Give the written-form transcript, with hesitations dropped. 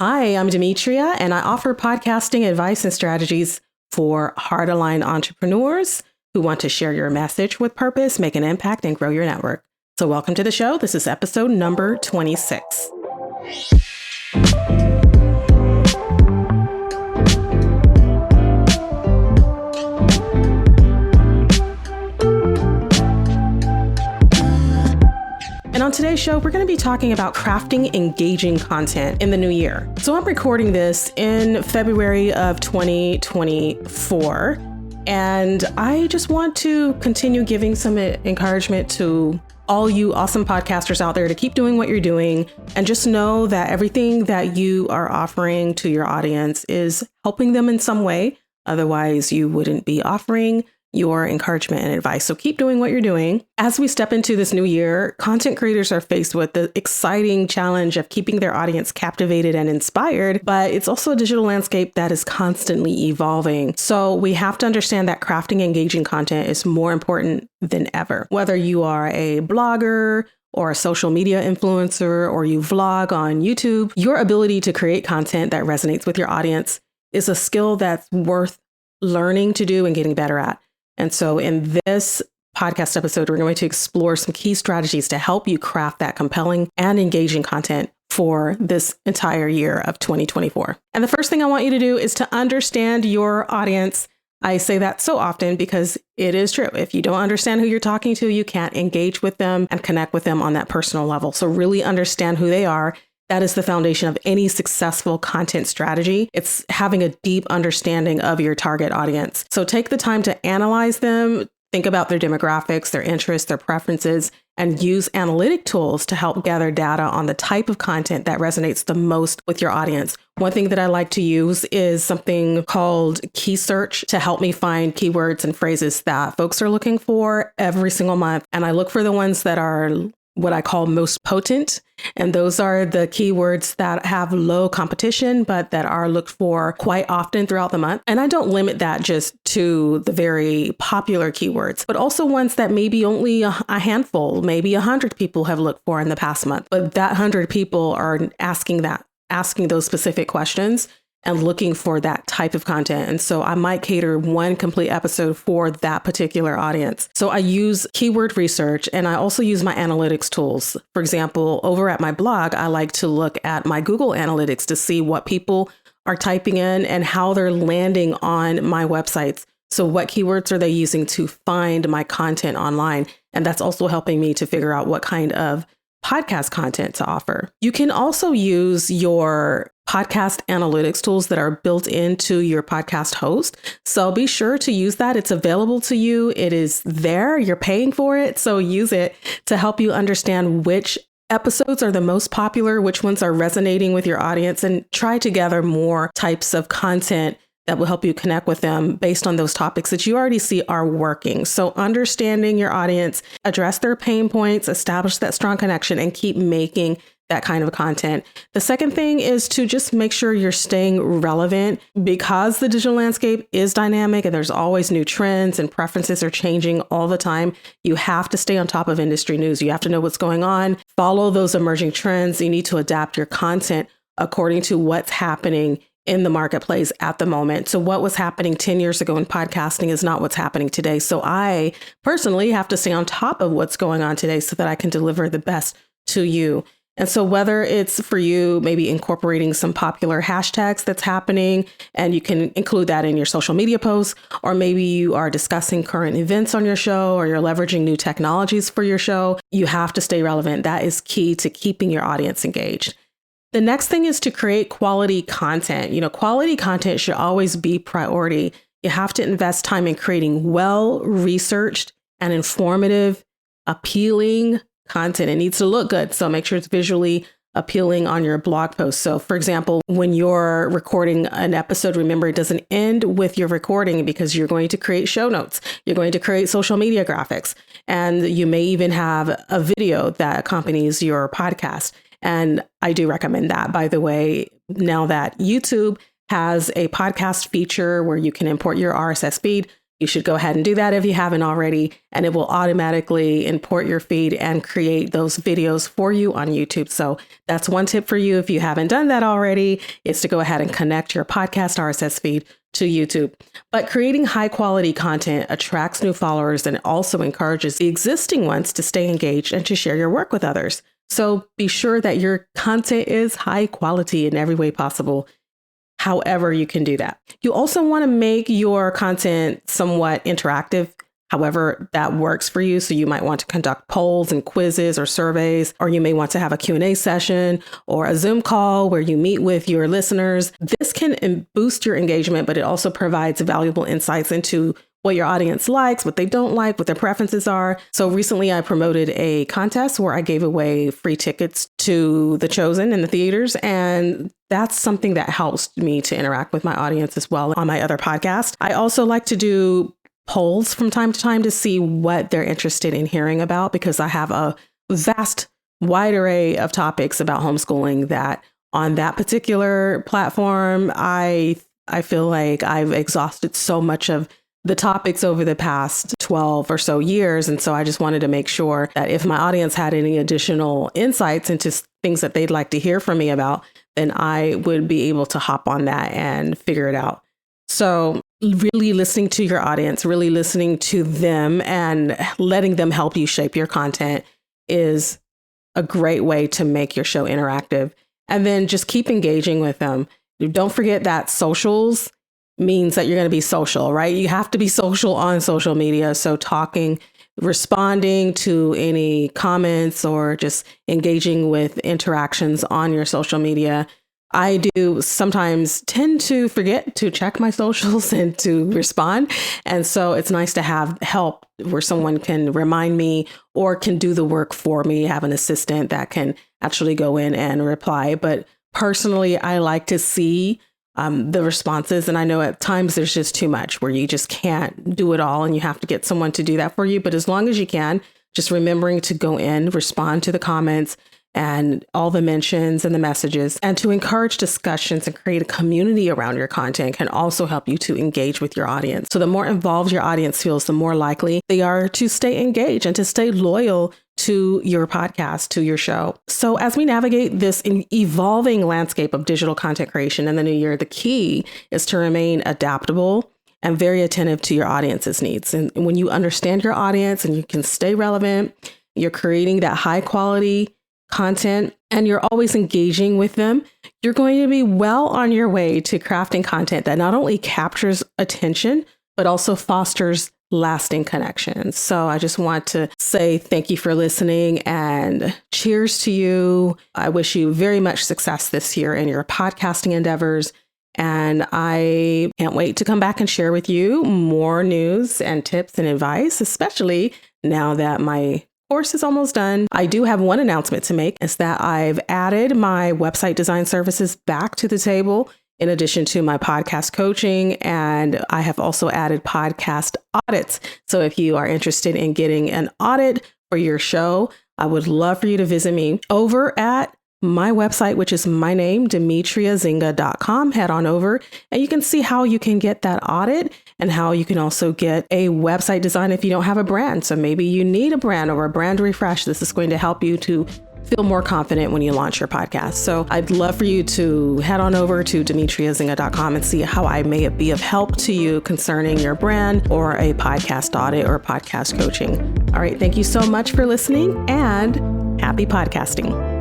Hi, I'm Demetria, and I offer podcasting advice and strategies for heart-aligned entrepreneurs who want to share your message with purpose, make an impact, and grow your network. So welcome to the show. This is episode number 26. And on today's show, we're going to be talking about crafting engaging content in the new year. So I'm recording this in February of 2024, and I just want to continue giving some encouragement to all you awesome podcasters out there to keep doing what you're doing, and just know that everything that you are offering to your audience is helping them in some way. Otherwise, you wouldn't be offering your encouragement and advice. So keep doing what you're doing. As we step into this new year, content creators are faced with the exciting challenge of keeping their audience captivated and inspired, but it's also a digital landscape that is constantly evolving. So we have to understand that crafting engaging content is more important than ever. Whether you are a blogger or a social media influencer, or you vlog on YouTube, your ability to create content that resonates with your audience is a skill that's worth learning to do and getting better at. And so in this podcast episode, we're going to explore some key strategies to help you craft that compelling and engaging content for this entire year of 2024. And the first thing I want you to do is to understand your audience. I say that so often because it is true. If you don't understand who you're talking to, you can't engage with them and connect with them on that personal level. So really understand who they are. That is the foundation of any successful content strategy. It's having a deep understanding of your target audience. So take the time to analyze them, think about their demographics, their interests, their preferences, and use analytic tools to help gather data on the type of content that resonates the most with your audience. One thing that I like to use is something called Key Search to help me find keywords and phrases that folks are looking for every single month. And I look for the ones that are what I call most potent. And those are the keywords that have low competition, but that are looked for quite often throughout the month. And I don't limit that just to the very popular keywords, but also ones that maybe only a handful, maybe 100 people have looked for in the past month. But that 100 people are asking those specific questions and looking for that type of content. And so I might cater one complete episode for that particular audience. So I use keyword research, and I also use my analytics tools. For example, over at my blog, I like to look at my Google Analytics to see what people are typing in and how they're landing on my websites. So what keywords are they using to find my content online? And that's also helping me to figure out what kind of podcast content to offer. You can also use your podcast analytics tools that are built into your podcast host. So be sure to use that. It's available to you. It is there. You're paying for it. So use it to help you understand which episodes are the most popular, which ones are resonating with your audience, and try to gather more types of content that will help you connect with them based on those topics that you already see are working. So understanding your audience, address their pain points, establish that strong connection, and keep making that kind of content. The second thing is to just make sure you're staying relevant, because the digital landscape is dynamic and there's always new trends and preferences are changing all the time. You have to stay on top of industry news. You have to know what's going on, follow those emerging trends. You need to adapt your content according to what's happening in the marketplace at the moment. So what was happening 10 years ago in podcasting is not what's happening today. So I personally have to stay on top of what's going on today so that I can deliver the best to you. And so whether it's for you, maybe incorporating some popular hashtags that's happening, and you can include that in your social media posts, or maybe you are discussing current events on your show, or you're leveraging new technologies for your show, you have to stay relevant. That is key to keeping your audience engaged. The next thing is to create quality content. Quality content should always be priority. You have to invest time in creating well-researched and informative, appealing content. It needs to look good. So make sure it's visually appealing on your blog post. So for example, when you're recording an episode, remember it doesn't end with your recording, because you're going to create show notes. You're going to create social media graphics, and you may even have a video that accompanies your podcast. And I do recommend that, by the way, now that YouTube has a podcast feature where you can import your RSS feed. You should go ahead and do that if you haven't already, and it will automatically import your feed and create those videos for you on YouTube. So that's one tip for you if you haven't done that already, is to go ahead and connect your podcast RSS feed to YouTube. But creating high quality content attracts new followers and also encourages the existing ones to stay engaged and to share your work with others. So be sure that your content is high quality in every way possible. However you can do that. You also want to make your content somewhat interactive, however that works for you. So you might want to conduct polls and quizzes or surveys, or you may want to have a Q&A session or a Zoom call where you meet with your listeners. This can boost your engagement, but it also provides valuable insights into what your audience likes, what they don't like, what their preferences are. So recently I promoted a contest where I gave away free tickets to The Chosen in the theaters. And that's something that helps me to interact with my audience as well on my other podcast. I also like to do polls from time to time to see what they're interested in hearing about, because I have a vast, wide array of topics about homeschooling that on that particular platform, I feel like I've exhausted so much of the topics over the past 12 or so years. And so I just wanted to make sure that if my audience had any additional insights into things that they'd like to hear from me about, then I would be able to hop on that and figure it out. So really listening to your audience, really listening to them and letting them help you shape your content is a great way to make your show interactive. And then just keep engaging with them. Don't forget that socials means that you're going to be social, right? You have to be social on social media. So talking, responding to any comments or just engaging with interactions on your social media. I do sometimes tend to forget to check my socials and to respond. And so it's nice to have help where someone can remind me or can do the work for me, have an assistant that can actually go in and reply. But personally, I like to see the responses. And I know at times there's just too much where you just can't do it all and you have to get someone to do that for you. But as long as you can, just remembering to go in, respond to the comments and all the mentions and the messages, and to encourage discussions and create a community around your content can also help you to engage with your audience. So the more involved your audience feels, the more likely they are to stay engaged and to stay loyal to your podcast, to your show. So as we navigate this evolving landscape of digital content creation in the new year, the key is to remain adaptable and very attentive to your audience's needs. And when you understand your audience and you can stay relevant, you're creating that high quality content and you're always engaging with them, you're going to be well on your way to crafting content that not only captures attention, but also fosters lasting connections. So I just want to say thank you for listening and cheers to you. I wish you very much success this year in your podcasting endeavors. And I can't wait to come back and share with you more news and tips and advice, especially now that my course is almost done. I do have one announcement to make. It's that I've added my website design services back to the table in addition to my podcast coaching. And I have also added podcast audits. So if you are interested in getting an audit for your show, I would love for you to visit me over at my website, which is my name, DemetriaZinga.com. Head on over and you can see how you can get that audit and how you can also get a website design if you don't have a brand. So maybe you need a brand or a brand refresh. This is going to help you to feel more confident when you launch your podcast. So I'd love for you to head on over to DemetriaZinga.com and see how I may be of help to you concerning your brand or a podcast audit or podcast coaching. All right. Thank you so much for listening and happy podcasting.